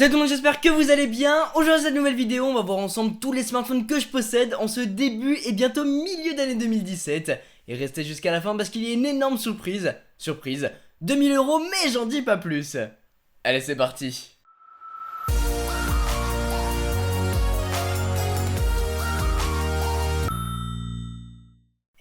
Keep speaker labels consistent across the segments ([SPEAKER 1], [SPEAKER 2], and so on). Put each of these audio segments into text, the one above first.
[SPEAKER 1] Salut tout le monde, j'espère que vous allez bien. Aujourd'hui dans cette nouvelle vidéo, on va voir ensemble tous les smartphones que je possède en ce début et bientôt milieu d'année 2017. Et restez jusqu'à la fin parce qu'il y a une énorme surprise. Surprise, 2000 €, mais j'en dis pas plus. Allez, c'est parti.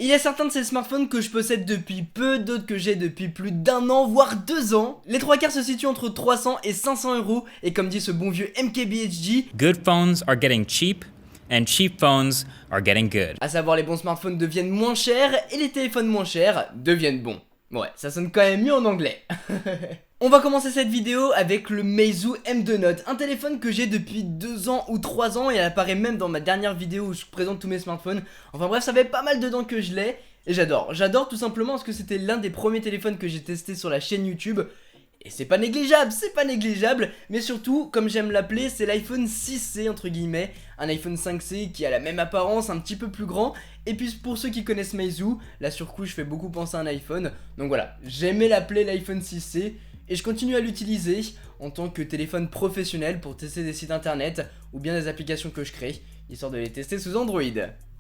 [SPEAKER 1] Il y a certains de ces smartphones que je possède depuis peu, d'autres que j'ai depuis plus d'1 an, voire 2 ans. Les trois quarts se situent entre 300 et 500 €, et comme dit ce bon vieux MKBHD,
[SPEAKER 2] Good phones are getting cheap, and cheap phones are getting good.
[SPEAKER 1] à savoir les bons smartphones deviennent moins chers, et les téléphones moins chers deviennent bons. Ouais, ça sonne quand même mieux en anglais. On va commencer cette vidéo avec le Meizu M2 Note, un téléphone que j'ai depuis 2 ans ou 3 ans et elle apparaît même dans ma dernière vidéo où je présente tous mes smartphones. Enfin bref, ça fait pas mal de temps que je l'ai et j'adore tout simplement parce que c'était l'un des premiers téléphones que j'ai testé sur la chaîne YouTube. Et c'est pas négligeable, mais surtout, comme j'aime l'appeler, c'est l'iPhone 6C entre guillemets, un iPhone 5C qui a la même apparence, un petit peu plus grand. Et puis pour ceux qui connaissent Meizu, la surcouche fait beaucoup penser à un iPhone. Donc voilà, j'aimais l'appeler l'iPhone 6C. Et je continue à l'utiliser en tant que téléphone professionnel pour tester des sites internet ou bien des applications que je crée, histoire de les tester sous Android.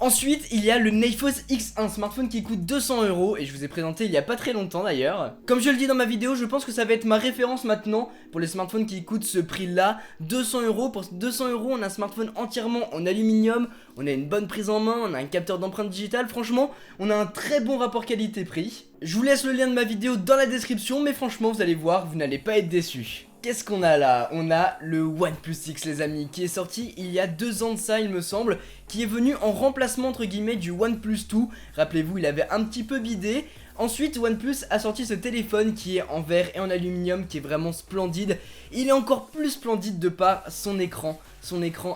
[SPEAKER 1] Ensuite, il y a le Neyfos X1, smartphone qui coûte 200 € et je vous ai présenté il y a pas très longtemps d'ailleurs. Comme je le dis dans ma vidéo, je pense que ça va être ma référence maintenant pour les smartphones qui coûtent ce prix-là, 200 €. Pour 200 €, on a un smartphone entièrement en aluminium, on a une bonne prise en main, on a un capteur d'empreinte digitale, franchement, on a un très bon rapport qualité-prix. Je vous laisse le lien de ma vidéo dans la description, mais franchement, vous allez voir, vous n'allez pas être déçus. Qu'est-ce qu'on a là? On a le OnePlus X les amis, qui est sorti il y a 2 ans de ça il me semble, qui est venu en remplacement entre guillemets du OnePlus 2. Rappelez-vous, il avait un petit peu bidé. Ensuite, OnePlus a sorti ce téléphone qui est en verre et en aluminium, qui est vraiment splendide. Il est encore plus splendide de par son écran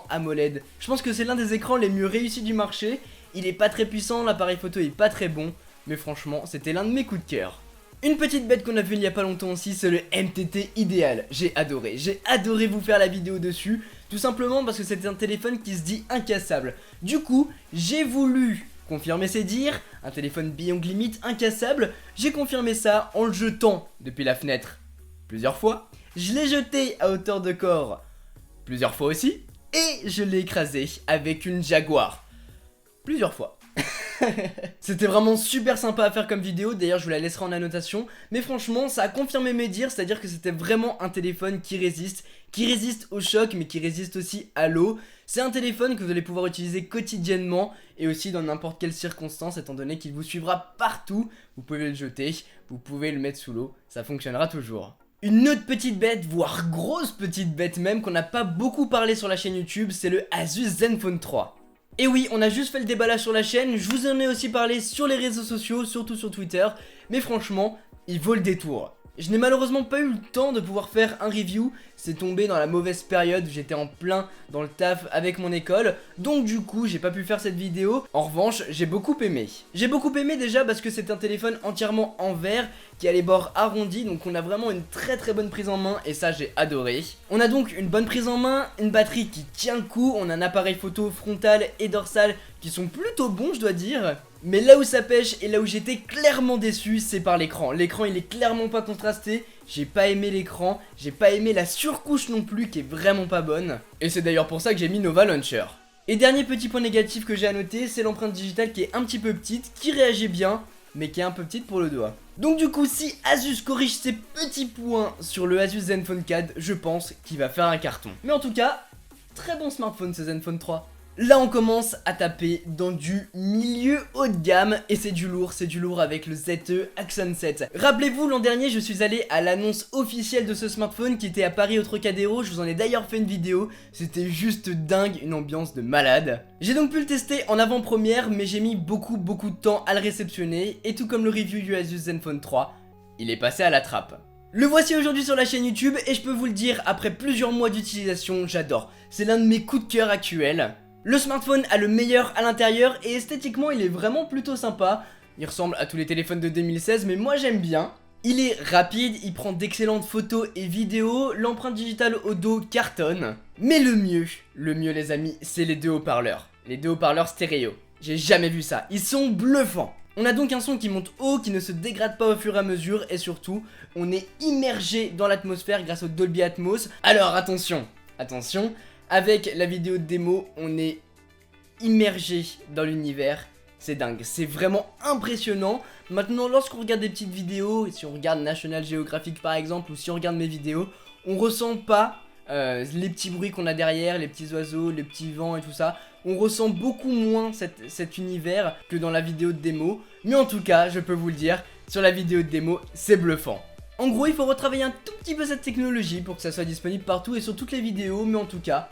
[SPEAKER 1] AMOLED. Je pense que c'est l'un des écrans les mieux réussis du marché. Il est pas très puissant, l'appareil photo est pas très bon, mais franchement, c'était l'un de mes coups de cœur. Une petite bête qu'on a vu il y a pas longtemps aussi, c'est le MTT Ideal. J'ai adoré vous faire la vidéo dessus, tout simplement parce que c'est un téléphone qui se dit incassable. Du coup, j'ai voulu confirmer ses dires, un téléphone Beyond Limit incassable. J'ai confirmé ça en le jetant depuis la fenêtre plusieurs fois. Je l'ai jeté à hauteur de corps plusieurs fois aussi. Et je l'ai écrasé avec une Jaguar plusieurs fois. C'était vraiment super sympa à faire comme vidéo, d'ailleurs je vous la laisserai en annotation. Mais franchement ça a confirmé mes dires, c'est à dire que c'était vraiment un téléphone qui résiste au choc mais qui résiste aussi à l'eau. C'est un téléphone que vous allez pouvoir utiliser quotidiennement et aussi dans n'importe quelle circonstance, étant donné qu'il vous suivra partout. Vous pouvez le jeter, vous pouvez le mettre sous l'eau, ça fonctionnera toujours. Une autre petite bête, voire grosse petite bête même, qu'on n'a pas beaucoup parlé sur la chaîne YouTube, c'est le Asus Zenfone 3. Et oui, on a juste fait le déballage sur la chaîne, je vous en ai aussi parlé sur les réseaux sociaux, surtout sur Twitter, mais franchement, il vaut le détour. Je n'ai malheureusement pas eu le temps de pouvoir faire un review, c'est tombé dans la mauvaise période, j'étais en plein dans le taf avec mon école, donc du coup j'ai pas pu faire cette vidéo. En revanche, j'ai beaucoup aimé. J'ai beaucoup aimé déjà parce que c'est un téléphone entièrement en verre, qui a les bords arrondis, donc on a vraiment une très bonne prise en main et ça j'ai adoré. On a donc une bonne prise en main, une batterie qui tient le coup, on a un appareil photo frontal et dorsal qui sont plutôt bons je dois dire. Mais là où ça pêche et là où j'étais clairement déçu, c'est par l'écran. L'écran il est clairement pas contrasté, j'ai pas aimé l'écran, j'ai pas aimé la surcouche non plus qui est vraiment pas bonne. Et c'est d'ailleurs pour ça que j'ai mis Nova Launcher. Et dernier petit point négatif que j'ai à noter, c'est l'empreinte digitale qui est un petit peu petite, qui réagit bien, mais qui est un peu petite pour le doigt. Donc du coup, si Asus corrige ses petits points sur le Asus Zenfone 4, je pense qu'il va faire un carton. Mais en tout cas, très bon smartphone ce Zenfone 3. Là on commence à taper dans du milieu haut de gamme et c'est du lourd avec le ZTE Axon 7. Rappelez-vous l'an dernier je suis allé à l'annonce officielle de ce smartphone qui était à Paris au Trocadéro, je vous en ai d'ailleurs fait une vidéo, c'était juste dingue, une ambiance de malade. J'ai donc pu le tester en avant-première mais j'ai mis beaucoup de temps à le réceptionner et tout comme le review du Asus Zenfone 3, il est passé à la trappe. Le voici aujourd'hui sur la chaîne YouTube et je peux vous le dire, après plusieurs mois d'utilisation, j'adore. C'est l'un de mes coups de cœur actuels. Le smartphone a le meilleur à l'intérieur et esthétiquement il est vraiment plutôt sympa. Il ressemble à tous les téléphones de 2016 mais moi j'aime bien. Il est rapide, il prend d'excellentes photos et vidéos, l'empreinte digitale au dos cartonne. Mais le mieux les amis, c'est les deux haut-parleurs. Les deux haut-parleurs stéréo. J'ai jamais vu ça, ils sont bluffants. On a donc un son qui monte haut, qui ne se dégrade pas au fur et à mesure et surtout, on est immergé dans l'atmosphère grâce au Dolby Atmos. Alors attention, attention, avec la vidéo de démo, on est immergé dans l'univers. C'est dingue, c'est vraiment impressionnant. Maintenant, lorsqu'on regarde des petites vidéos, si on regarde National Geographic par exemple, ou si on regarde mes vidéos, on ressent pas les petits bruits qu'on a derrière, les petits oiseaux, les petits vents et tout ça. On ressent beaucoup moins cet univers que dans la vidéo de démo. Mais en tout cas, je peux vous le dire, sur la vidéo de démo, c'est bluffant. En gros, il faut retravailler un tout petit peu cette technologie pour que ça soit disponible partout et sur toutes les vidéos. Mais en tout cas,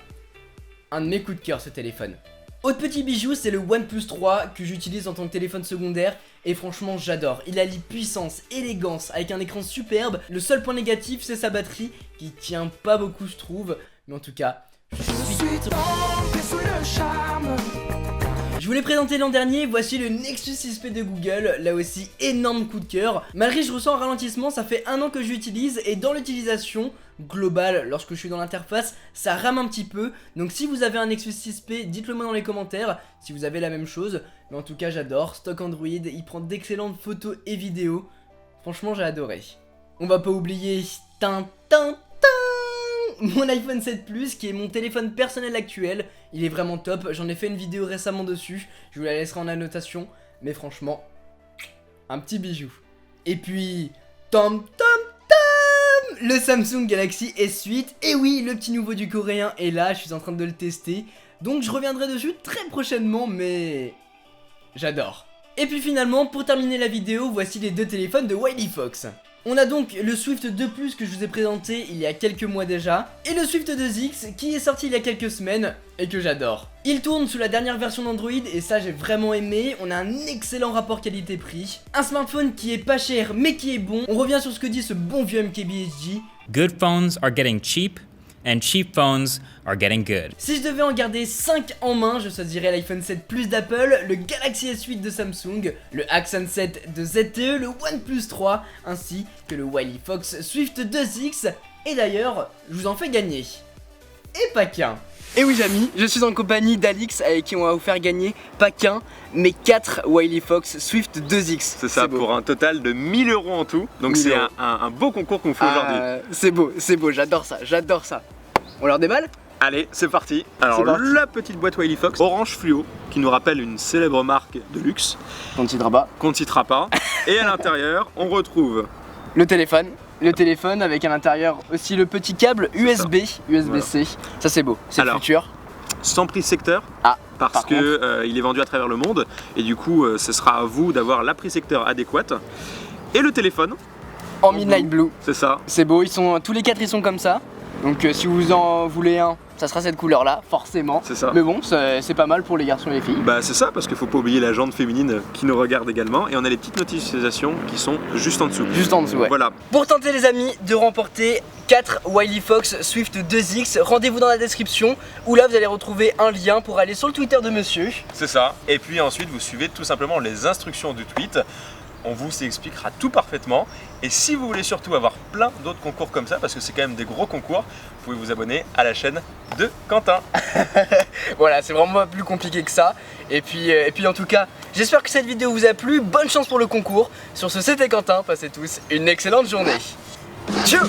[SPEAKER 1] un de mes coups de cœur ce téléphone. Autre petit bijou, c'est le OnePlus 3 que j'utilise en tant que téléphone secondaire et franchement j'adore. Il allie puissance, élégance avec un écran superbe. Le seul point négatif c'est sa batterie qui tient pas beaucoup je trouve. Mais en tout cas, je suis tombé sous le charme. Je vous l'ai présenté l'an dernier, voici le Nexus 6P de Google, là aussi énorme coup de cœur. Malgré que je ressens un ralentissement, ça fait 1 an que j'utilise et dans l'utilisation globale, lorsque je suis dans l'interface, ça rame un petit peu. Donc si vous avez un Nexus 6P, dites-le moi dans les commentaires si vous avez la même chose. Mais en tout cas j'adore, stock Android, il prend d'excellentes photos et vidéos. Franchement j'ai adoré. On va pas oublier mon iPhone 7 Plus qui est mon téléphone personnel actuel. Il est vraiment top, j'en ai fait une vidéo récemment dessus. Je vous la laisserai en annotation. Mais franchement, un petit bijou. Et puis, le Samsung Galaxy S8. Et oui, le petit nouveau du coréen est là, je suis en train de le tester. Donc je reviendrai dessus très prochainement, mais j'adore. Et puis finalement, pour terminer la vidéo, voici les deux téléphones de Wiley Fox. On a donc le Swift 2 Plus que je vous ai présenté il y a quelques mois déjà, et le Swift 2X qui est sorti il y a quelques semaines et que j'adore. Il tourne sous la dernière version d'Android et ça j'ai vraiment aimé, on a un excellent rapport qualité-prix, un smartphone qui est pas cher mais qui est bon, on revient sur ce que dit ce bon vieux MKBHD.
[SPEAKER 2] Good phones are getting cheap, and cheap phones are getting good.
[SPEAKER 1] Si je devais en garder 5 en main, je choisirais l'iPhone 7 Plus d'Apple, le Galaxy S8 de Samsung, le Accent 7 de ZTE, le OnePlus 3, ainsi que le Wiley Fox Swift 2X. Et d'ailleurs, je vous en fais gagner. Et pas qu'un. Et oui amis, je suis en compagnie d'Alix avec qui on va vous faire gagner pas qu'un, mais 4 Wiley Fox Swift 2X.
[SPEAKER 3] C'est ça, pour un total de 1000 € en tout. Donc c'est un beau concours qu'on fait aujourd'hui.
[SPEAKER 1] C'est beau, j'adore ça, j'adore ça. On leur déballe ?
[SPEAKER 3] Allez, c'est parti. Alors la petite boîte Wiley Fox orange fluo qui nous rappelle une célèbre marque de luxe.
[SPEAKER 1] On ne citera pas.
[SPEAKER 3] Qu'on ne citera pas. Et à l'intérieur, on retrouve
[SPEAKER 1] le téléphone avec à l'intérieur aussi le petit câble USB-C. Voilà. Ça c'est beau, c'est le futur.
[SPEAKER 3] Sans prise secteur. Parce que il est vendu à travers le monde et du coup ce sera à vous d'avoir la prise secteur adéquate. Et le téléphone
[SPEAKER 1] en Midnight Blue.
[SPEAKER 3] C'est ça.
[SPEAKER 1] C'est beau, tous les 4 ils sont comme ça. Donc si vous en voulez un, ça sera cette couleur là, forcément.
[SPEAKER 3] C'est ça.
[SPEAKER 1] Mais bon, c'est pas mal pour les garçons et les filles.
[SPEAKER 3] Bah c'est ça, parce qu'il faut pas oublier la jante féminine qui nous regarde également. Et on a les petites notifications qui sont juste en dessous.
[SPEAKER 1] Juste en dessous, ouais.
[SPEAKER 3] Voilà.
[SPEAKER 1] Pour tenter les amis de remporter 4 Wiley Fox Swift 2X, rendez-vous dans la description où là vous allez retrouver un lien pour aller sur le Twitter de monsieur.
[SPEAKER 3] C'est ça. Et puis ensuite vous suivez tout simplement les instructions du tweet. On vous expliquera tout parfaitement. Et si vous voulez surtout avoir plein d'autres concours comme ça, parce que c'est quand même des gros concours, vous pouvez vous abonner à la chaîne de Quentin.
[SPEAKER 1] Voilà, c'est vraiment pas plus compliqué que ça. Et puis en tout cas, j'espère que cette vidéo vous a plu. Bonne chance pour le concours. Sur ce, c'était Quentin. Passez tous une excellente journée. Tchou!